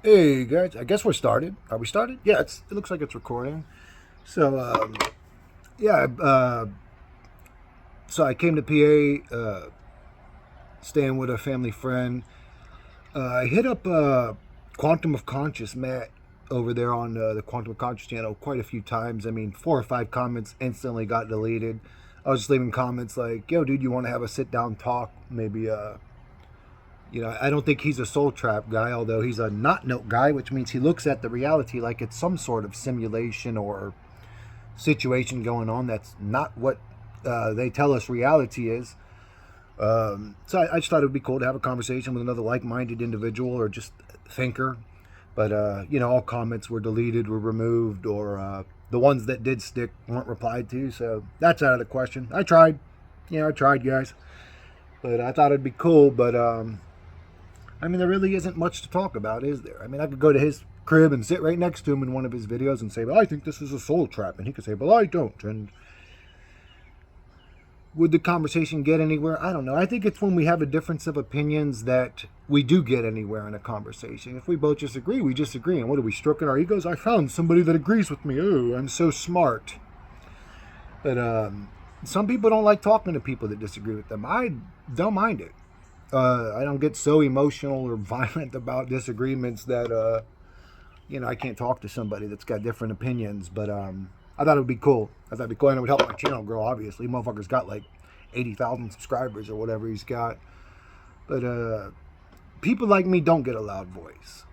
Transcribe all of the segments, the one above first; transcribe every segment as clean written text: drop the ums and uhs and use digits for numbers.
Hey guys, I guess we're started. Are we started? Yeah, it looks like it's recording. So yeah, so I came to PA, staying with a family friend. I hit up Quantum of Conscious Matt over there on the Quantum of Conscious channel quite a few times. I mean, 4 or 5 comments instantly got deleted. I was just leaving comments like, "Yo, dude, you want to have a sit down talk? Maybe I don't think he's a soul trap guy, although he's a not note guy, which means he looks at the reality like it's some sort of simulation or situation going on that's not what they tell us reality is. So I just thought it would be cool to have a conversation with another like minded individual or just thinker. But, all comments were deleted, were removed, or the ones that did stick weren't replied to. So that's out of the question. I tried. I tried, guys. But I thought it'd be cool. But I mean, there really isn't much to talk about, is there? I mean, I could go to his crib and sit right next to him in one of his videos and say, "Well, I think this is a soul trap," and he could say, "Well, I don't." And would the conversation get anywhere? I don't know. I think it's when we have a difference of opinions that we do get anywhere in a conversation. If we both disagree, we disagree. And what are we stroking our egos? I found somebody that agrees with me. Oh, I'm so smart. But some people don't like talking to people that disagree with them. I don't mind it. I don't get so emotional or violent about disagreements that I can't talk to somebody that's got different opinions. But I thought it would be cool. I thought it'd be cool, and it would help my channel grow. Obviously, motherfucker's got like 80,000 subscribers or whatever he's got. But people like me don't get a loud voice.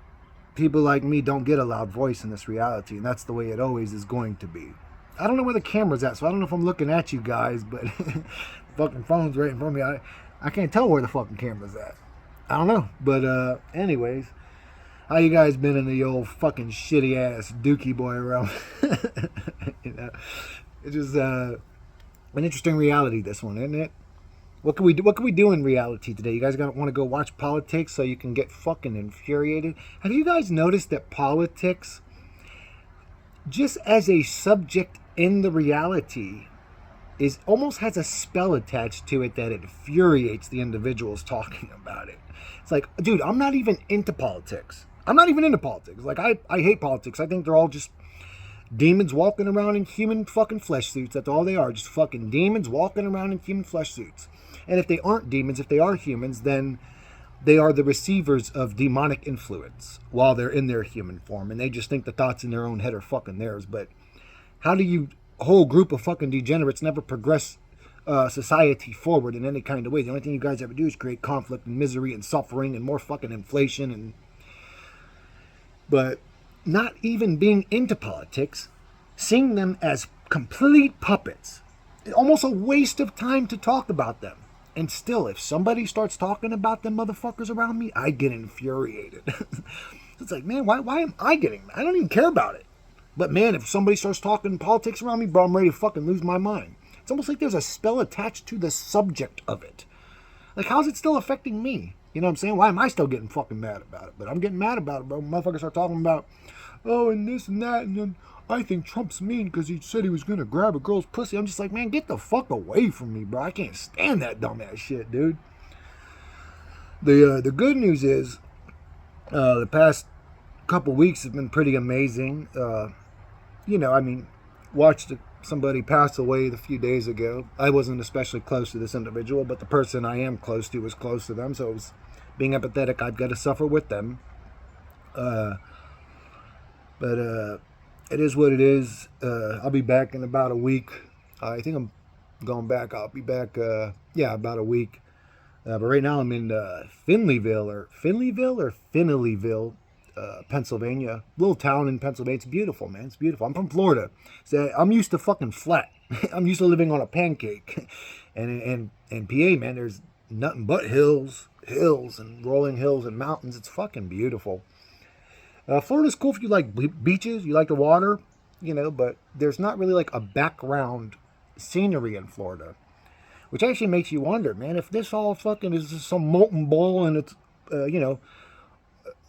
People like me don't get a loud voice in this reality, and that's the way it always is going to be. I don't know where the camera's at, so I don't know if I'm looking at you guys, but the fucking phone's right in front of me. I can't tell where the fucking camera's at. I don't know. But anyways, how you guys been in the old fucking shitty ass Dookie boy around? you know, it's just an interesting reality. This one, isn't it? What can we do? What can we do in reality today? You guys want to go watch politics so you can get fucking infuriated? Have you guys noticed that politics, just as a subject in the reality, is almost has a spell attached to it that infuriates the individuals talking about it. It's like, dude, I'm not even into politics. I'm not even into politics. Like, I hate politics. I think they're all just demons walking around in human fucking flesh suits. That's all they are. Just fucking demons walking around in human flesh suits. And if they aren't demons, if they are humans, then they are the receivers of demonic influence while they're in their human form. And they just think the thoughts in their own head are fucking theirs. But how do you, a whole group of fucking degenerates, never progress society forward in any kind of way? The only thing you guys ever do is create conflict and misery and suffering and more fucking inflation. But not even being into politics, seeing them as complete puppets, almost a waste of time to talk about them. And still, if somebody starts talking about them motherfuckers around me, I get infuriated. It's like, man, why am I getting mad? I don't even care about it. But man, if somebody starts talking politics around me, bro, I'm ready to fucking lose my mind. It's almost like there's a spell attached to the subject of it. Like, how's it still affecting me? You know what I'm saying? Why am I still getting fucking mad about it? But I'm getting mad about it, bro. Motherfuckers start talking about, oh, and this and that, and then I think Trump's mean because he said he was gonna grab a girl's pussy. I'm just like, man, get the fuck away from me, bro. I can't stand that dumbass shit, dude. The good news is, the past couple weeks have been pretty amazing. I mean, watched somebody pass away a few days ago. I wasn't especially close to this individual, but the person I am close to was close to them, so it was being empathetic. I've got to suffer with them. Uh, but it is what it is. I'll be back in about a week. I think I'm going back. I'll be back, about a week. But right now I'm in Finleyville, Pennsylvania. Little town in Pennsylvania. It's beautiful, man. It's beautiful. I'm from Florida. So I'm used to fucking flat. I'm used to living on a pancake. And PA, man, there's nothing but hills and rolling hills and mountains. It's fucking beautiful. Florida's cool if you like beaches, you like the water, but there's not really like a background scenery in Florida, which actually makes you wonder, man, if this all fucking is just some molten bowl and it's,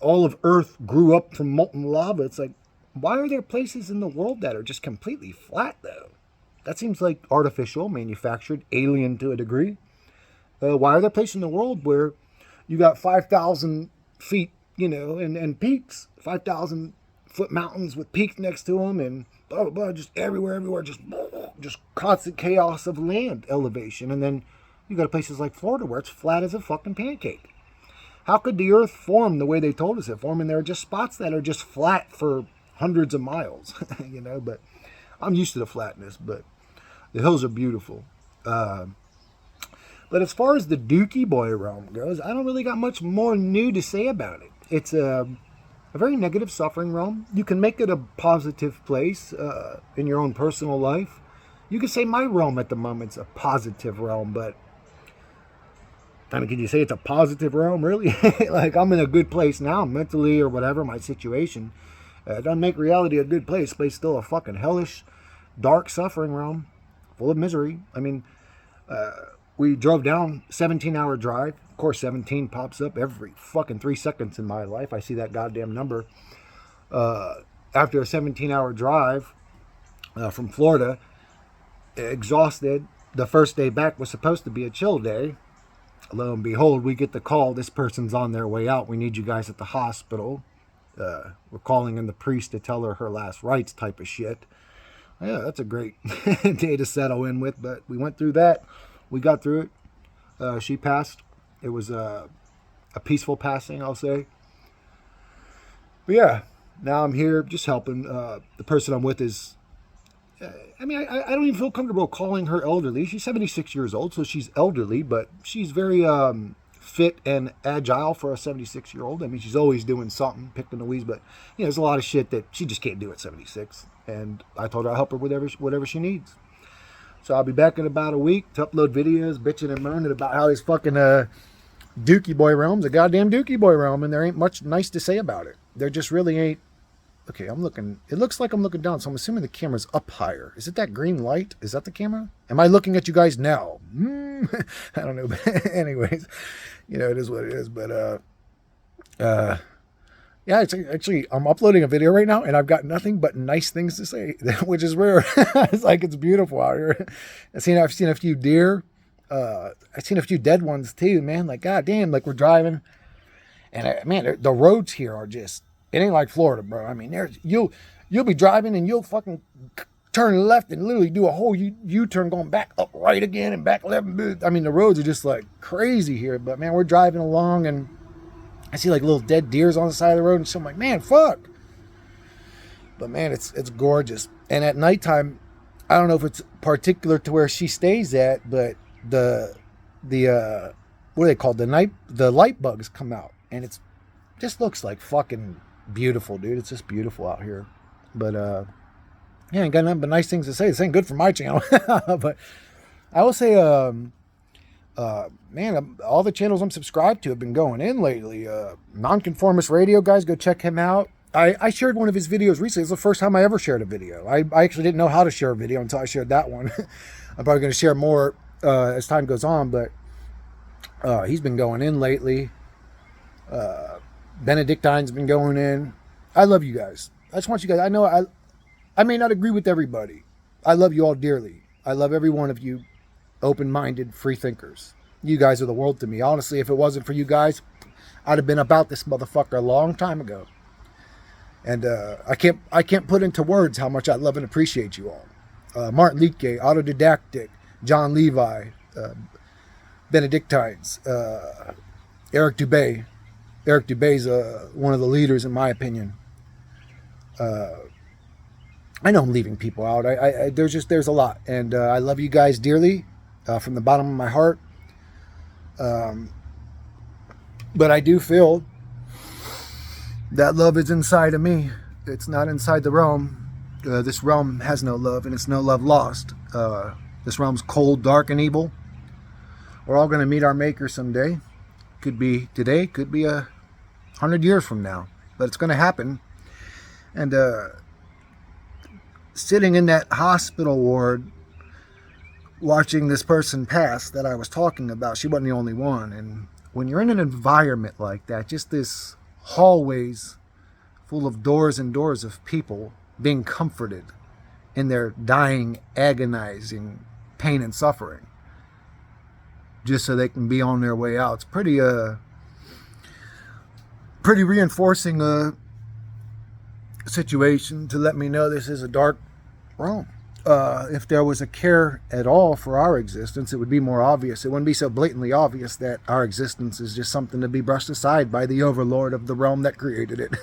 all of Earth grew up from molten lava. It's like, why are there places in the world that are just completely flat, though? That seems like artificial, manufactured, alien to a degree. Why are there places in the world where you got 5,000 feet and peaks, 5,000 foot mountains with peaks next to them, and blah, blah, blah, just everywhere, just constant chaos of land elevation. And then you go to places like Florida where it's flat as a fucking pancake. How could the earth form the way they told us it formed? And there are just spots that are just flat for hundreds of miles, but I'm used to the flatness, but the hills are beautiful. But as far as the Dookie Boy realm goes, I don't really got much more new to say about it. It's a very negative suffering realm. You can make it a positive place in your own personal life. You could say my realm at the moment's a positive realm, but I mean, can you say it's a positive realm, really? Like, I'm in a good place now, mentally or whatever, my situation. It doesn't make reality a good place, but it's still a fucking hellish, dark suffering realm, full of misery. I mean, we drove down 17-hour drive. Of course, 17 pops up every fucking 3 seconds in my life. I see that goddamn number. After a 17-hour drive from Florida, exhausted, the first day back was supposed to be a chill day. Lo and behold, we get the call, this person's on their way out. We need you guys at the hospital. We're calling in the priest to tell her last rites type of shit. Yeah, that's a great day to settle in with, but we went through that. We got through it. She passed. It was a peaceful passing, I'll say. But yeah, now I'm here just helping. The person I'm with is, I don't even feel comfortable calling her elderly. She's 76 years old, so she's elderly, but she's very fit and agile for a 76-year-old. I mean, she's always doing something, picking the weeds, but there's a lot of shit that she just can't do at 76. And I told her I'll help her with whatever she needs. So I'll be back in about a week to upload videos, bitching and moaning about how this fucking Dookie Boy realm's a goddamn Dookie Boy realm, and there ain't much nice to say about it. There just really ain't. Okay, I'm looking. It looks like I'm looking down, so I'm assuming the camera's up higher. Is it that green light? Is that the camera? Am I looking at you guys now? I don't know. But anyways, it is what it is. But yeah, it's actually, I'm uploading a video right now, and I've got nothing but nice things to say, which is rare. It's like, it's beautiful out here. I've seen a few deer. I've seen a few dead ones too, man. Like, goddamn, like we're driving, and man, the roads here are just, it ain't like Florida, bro. I mean, you'll be driving and you'll fucking turn left and literally do a whole U-turn going back up right again and back left. I mean, the roads are just like crazy here. But man, we're driving along and I see like little dead deers on the side of the road, and so I'm like, man, fuck. But man, it's gorgeous. And at nighttime, I don't know if it's particular to where she stays at, but the what are they called? The light bugs come out, and it's just looks like fucking beautiful, dude. It's just beautiful out here. But yeah, ain't got nothing but nice things to say. This ain't good for my channel. But I will say, man, all the channels I'm subscribed to have been going in lately. Nonconformist Radio, guys, go check him out. I shared one of his videos recently. It's the first time I ever shared a video. I actually didn't know how to share a video until I shared that one. I'm probably going to share more as time goes on, but he's been going in lately. Benedictine's been going in. I love you guys. I just want you guys, I know I may not agree with everybody. I love you all dearly. I love every one of you open-minded free thinkers. You guys are the world to me. Honestly, if it wasn't for you guys, I'd have been about this motherfucker a long time ago. And I can't put into words how much I love and appreciate you all. Martin Leake, Autodidactic, John Levi, Benedictines, Eric Dubay. Eric Dubay's one of the leaders, in my opinion. I know I'm leaving people out. There's a lot, and I love you guys dearly from the bottom of my heart. But I do feel that love is inside of me. It's not inside the realm. This realm has no love, and it's no love lost. This realm's cold, dark, and evil. We're all going to meet our maker someday. Could be today, could be 100 years from now, but it's going to happen. And sitting in that hospital ward, watching this person pass that I was talking about, she wasn't the only one. And when you're in an environment like that, just this hallways full of doors and doors of people being comforted in their dying, agonizing pain and suffering, just so they can be on their way out. It's pretty pretty reinforcing situation to let me know this is a dark realm. If there was a care at all for our existence, it would be more obvious. It wouldn't be so blatantly obvious that our existence is just something to be brushed aside by the overlord of the realm that created it.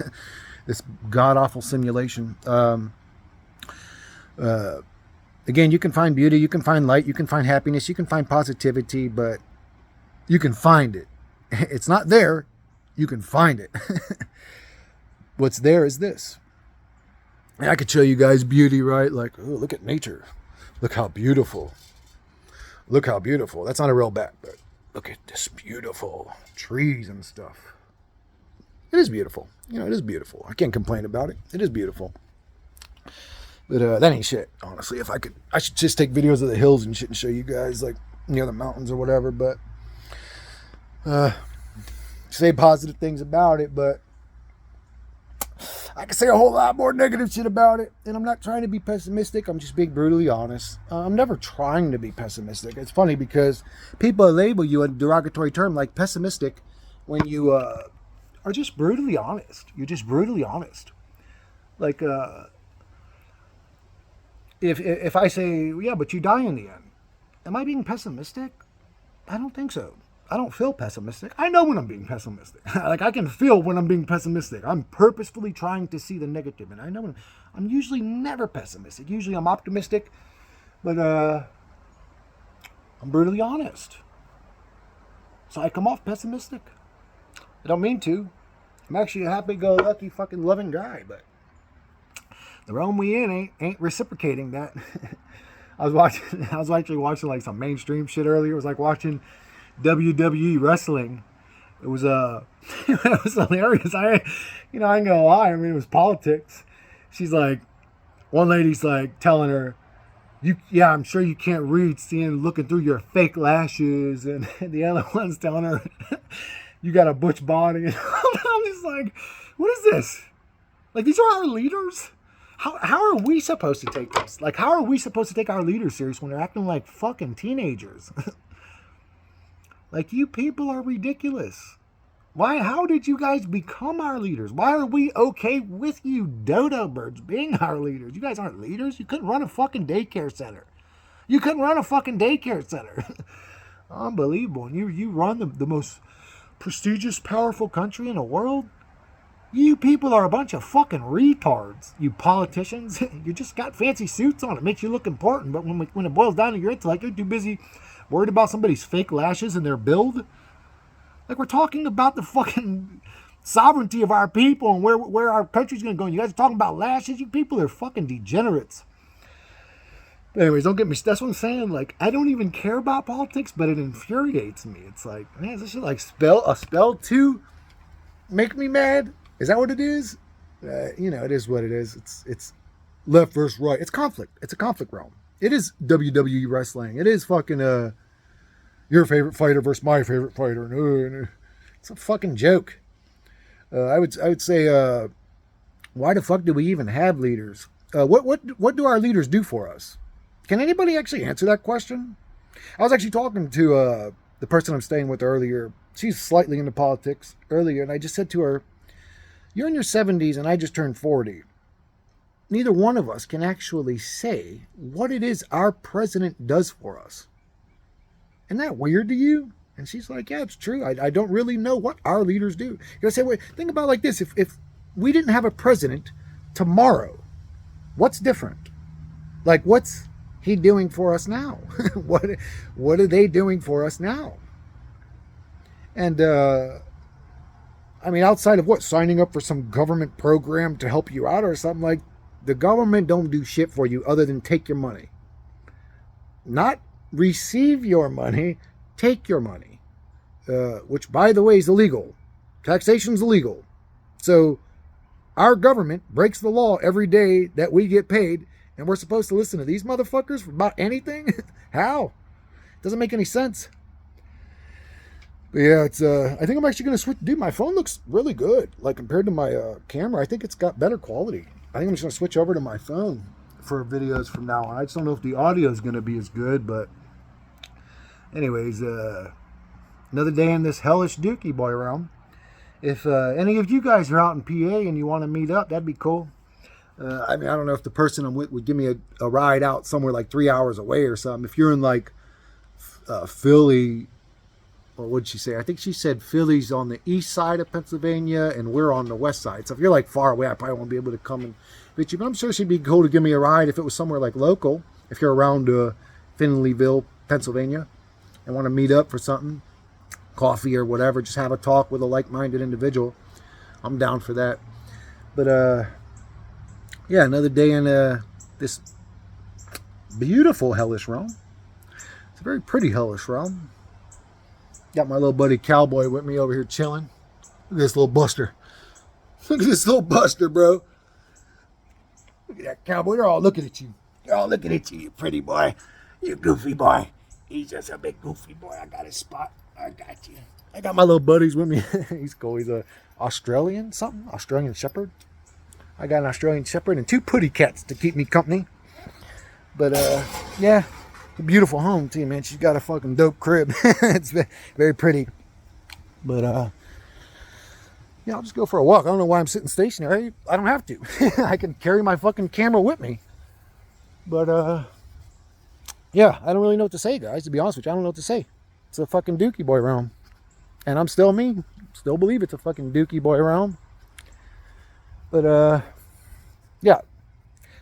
This god-awful simulation. Again, you can find beauty, you can find light, you can find happiness, you can find positivity, but you can find it. It's not there. You can find it. What's there is this. And I could show you guys beauty, right? Like, oh, look at nature. Look how beautiful. Look how beautiful. That's not a real bat, but look at this beautiful trees and stuff. It is beautiful. You know, it is beautiful. I can't complain about it. It is beautiful. But that ain't shit, honestly. If I could, I should just take videos of the hills and shit and show you guys, like, near the mountains or whatever, but say positive things about it, but I can say a whole lot more negative shit about it, and I'm not trying to be pessimistic. I'm just being brutally honest. I'm never trying to be pessimistic. It's funny because people label you a derogatory term like pessimistic when you are just brutally honest. You're just brutally honest. Like, if I say, yeah, but you die in the end, am I being pessimistic? I don't think so. I don't feel pessimistic. I know when I'm being pessimistic. Like, I can feel when I'm being pessimistic. I'm purposefully trying to see the negative, and I know when I'm usually never pessimistic. Usually I'm optimistic, but I'm brutally honest. So I come off pessimistic. I don't mean to. I'm actually a happy-go-lucky, fucking loving guy, but the realm we in ain't reciprocating that. I was actually watching like some mainstream shit earlier. It was like watching WWE wrestling. It was it was hilarious. I ain't gonna lie. I mean, it was politics. She's like, one lady's like telling her, yeah, I'm sure you can't read looking through your fake lashes, and the other one's telling her, you got a butch body. And I'm just like, what is this? Like, these are our leaders? How are we supposed to take this? Like, how are we supposed to take our leaders serious when they're acting like fucking teenagers? Like, you people are ridiculous. Why? How did you guys become our leaders? Why are we okay with you dodo birds being our leaders? You guys aren't leaders. You couldn't run a fucking daycare center. Unbelievable. And you run the most prestigious, powerful country in the world? You people are a bunch of fucking retards. You politicians. You just got fancy suits on. It makes you look important. But when it boils down to your intellect, you're too busy worried about somebody's fake lashes and their build. Like, we're talking about the fucking sovereignty of our people and where our country's going to go. And you guys are talking about lashes? You people are fucking degenerates. But anyways, don't get me. That's what I'm saying. Like, I don't even care about politics, but it infuriates me. It's like, man, is this shit like a spell to make me mad? Is that what it is? It is what it is. It's left versus right. It's conflict. It's a conflict realm. It is WWE wrestling. It is fucking your favorite fighter versus my favorite fighter. It's a fucking joke. I would say, why the fuck do we even have leaders? What do our leaders do for us? Can anybody actually answer that question? I was actually talking to the person I'm staying with earlier. She's slightly into politics earlier, and I just said to her, you're in your 70s and I just turned 40. Neither one of us can actually say what it is our president does for us. Isn't that weird to you? And she's like, yeah, it's true. I don't really know what our leaders do. You say, wait, think about it like this. If we didn't have a president tomorrow, what's different? Like, what's he doing for us now? What are they doing for us now? And, I mean, outside of signing up for some government program to help you out or something, like, the government don't do shit for you other than take your money. Not receive your money, take your money. Which, by the way, is illegal. Taxation's illegal. So, our government breaks the law every day that we get paid, and we're supposed to listen to these motherfuckers about anything? How? Doesn't make any sense. But yeah, it's I think I'm actually going to switch. Dude, my phone looks really good. Like, compared to my camera, I think it's got better quality. I think I'm just going to switch over to my phone for videos from now on. I just don't know if the audio is going to be as good, but anyways, another day in this hellish Dookie boy realm. if any of you guys are out in PA and you want to meet up, that'd be cool. I mean, I don't know if the person I'm with would give me a ride out somewhere like 3 hours away or something. If you're in like Philly, or what'd she say? I think she said Philly's on the east side of Pennsylvania and we're on the west side. So if you're like far away, I probably won't be able to come and visit you. But I'm sure she'd be cool to give me a ride if it was somewhere like local. If you're around Finleyville, Pennsylvania, and want to meet up for something, coffee or whatever, just have a talk with a like-minded individual, I'm down for that. But yeah, another day in this beautiful hellish realm. It's a very pretty hellish realm. Got my little buddy Cowboy with me over here chilling. Look at this little buster. Look at this little buster, bro. Look at that Cowboy. They're all looking at you. They're all looking at you, you pretty boy. You goofy boy. He's just a big goofy boy. I got his spot. I got you. I got my little buddies with me. He's cool. He's a Australian something. Australian Shepherd. I got an Australian Shepherd and 2 putty cats to keep me company. But yeah. A beautiful home too, man. She's got a fucking dope crib. It's very pretty. But yeah, I'll just go for a walk. I don't know why I'm sitting stationary. I don't have to. I can carry my fucking camera with me. But yeah, I don't really know what to say, guys. To be honest with you, I don't know what to say. It's a fucking Dookie Boy realm, and I'm still me. Still believe it's a fucking Dookie Boy realm. But yeah.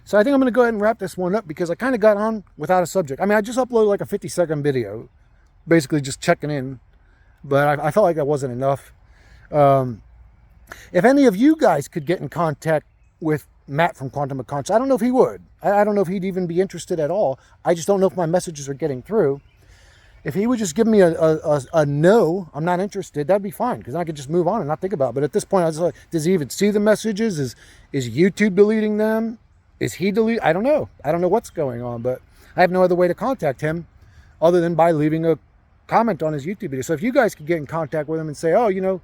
So I think I'm going to go ahead and wrap this one up because I kind of got on without a subject. I mean, I just uploaded like a 50-second video, basically just checking in, but I felt like that wasn't enough. If any of you guys could get in contact with Matt from Quantum of Conscious, I don't know if he would. I don't know if he'd even be interested at all. I just don't know if my messages are getting through. If he would just give me a no, I'm not interested, that'd be fine, because I could just move on and not think about it. But at this point, I was like, does he even see the messages? Is YouTube deleting them? Is he delete? I don't know. I don't know what's going on, but I have no other way to contact him other than by leaving a comment on his YouTube video. So if you guys could get in contact with him and say, oh, you know,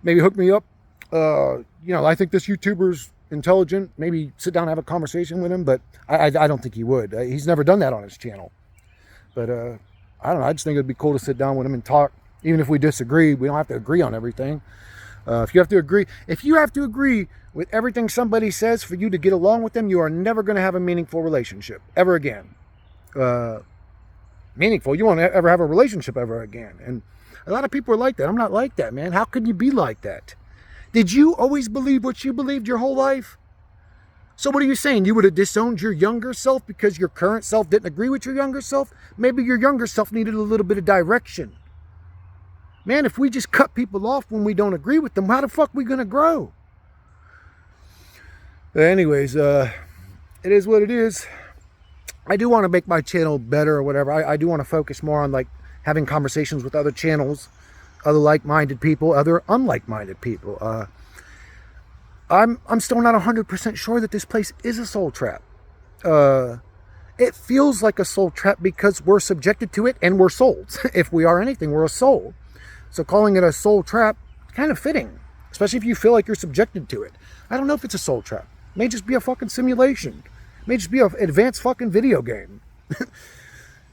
maybe hook me up. You know, I think this YouTuber's intelligent. Maybe sit down and have a conversation with him, but I don't think he would. He's never done that on his channel. But I don't know. I just think it'd be cool to sit down with him and talk. Even if we disagree, we don't have to agree on everything. If you have to agree with everything somebody says for you to get along with them, you are never going to have a meaningful relationship ever again. Meaningful, you won't ever have a relationship ever again. And a lot of people are like that. I'm not like that, man. How could you be like that? Did you always believe what you believed your whole life? So what are you saying? You would have disowned your younger self because your current self didn't agree with your younger self? Maybe your younger self needed a little bit of direction. Man, if we just cut people off when we don't agree with them, how the fuck are we going to grow? But anyways, it is what it is. I do want to make my channel better or whatever. I do want to focus more on like having conversations with other channels, other like-minded people, other unlike-minded people. I'm still not 100% sure that this place is a soul trap. It feels like a soul trap because we're subjected to it and we're souls. If we are anything, we're a soul. So calling it a soul trap, kind of fitting, especially if you feel like you're subjected to it. I don't know if it's a soul trap. It may just be a fucking simulation. It may just be an advanced fucking video game.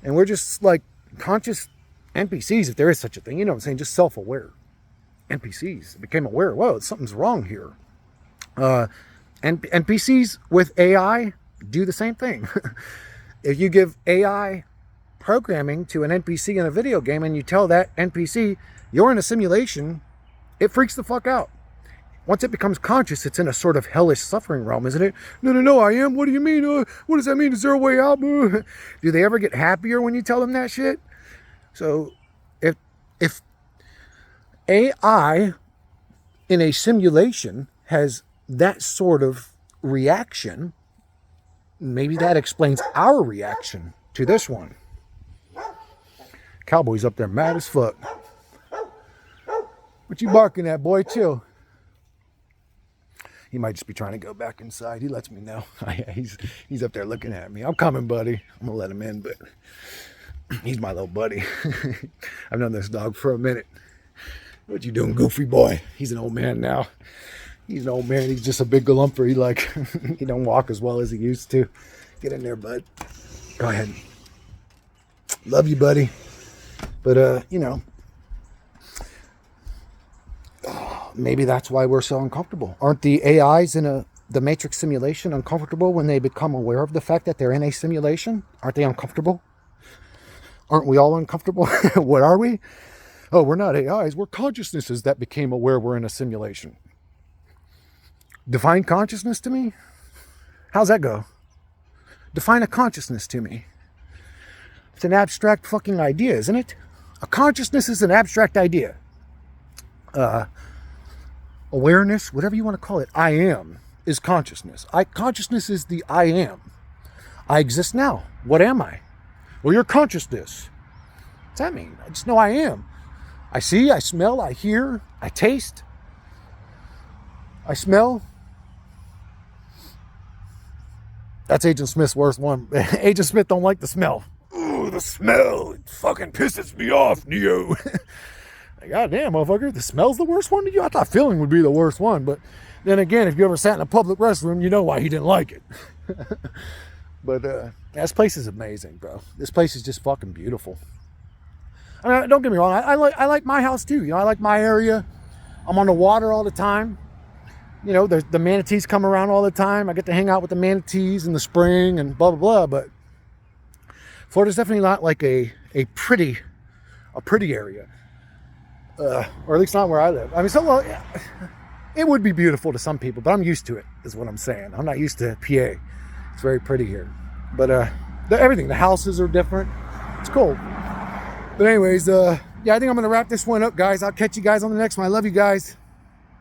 And we're just like conscious NPCs, if there is such a thing. You know what I'm saying? Just self-aware NPCs became aware. Whoa, something's wrong here. And NPCs with AI do the same thing. If you give AI programming to an NPC in a video game and you tell that NPC you're in a simulation, it freaks the fuck out. Once it becomes conscious, it's in a sort of hellish suffering realm, isn't it? No, I am. What do you mean? What does that mean? Is there a way out? Do they ever get happier when you tell them that shit? So if AI in a simulation has that sort of reaction, maybe that explains our reaction to this one. Cowboy's up there mad as fuck. What you barking at, boy? Chill. He might just be trying to go back inside. He lets me know. He's up there looking at me. I'm coming, buddy. I'm going to let him in, but he's my little buddy. I've known this dog for a minute. What you doing, goofy boy? He's an old man now. He's an old man. He's just a big galumper. He don't walk as well as he used to. Get in there, bud. Go ahead. Love you, buddy. But, you know. Oh, maybe that's why we're so uncomfortable. Aren't the AIs in the Matrix simulation uncomfortable when they become aware of the fact that they're in a simulation? Aren't they uncomfortable? Aren't we all uncomfortable? What are we? Oh, we're not AIs. We're consciousnesses that became aware we're in a simulation. Define consciousness to me? How's that go? Define a consciousness to me. It's an abstract fucking idea, isn't it? A consciousness is an abstract idea. Awareness, whatever you want to call it, I am, is consciousness. Consciousness is the I am. I exist now. What am I? Well, you're consciousness. What's that mean? I just know I am. I see, I smell, I hear, I taste. I smell. That's Agent Smith's worst one. Agent Smith don't like the smell. Ooh, the smell. It fucking pisses me off, Neo. God damn, motherfucker. The smell's the worst one to you? I thought feeling would be the worst one. But then again, if you ever sat in a public restroom, you know why he didn't like it. But this place is amazing, bro. This place is just fucking beautiful. I mean, don't get me wrong. I like my house too. You know, I like my area. I'm on the water all the time. You know, the manatees come around all the time. I get to hang out with the manatees in the spring and blah, blah, blah. But Florida's definitely not like a pretty area. Or at least not where I live. I mean, so yeah, it would be beautiful to some people, but I'm used to it, is what I'm saying. I'm not used to PA. It's very pretty here. But everything, the houses are different. It's cool. But anyways, yeah, I think I'm going to wrap this one up, guys. I'll catch you guys on the next one. I love you guys.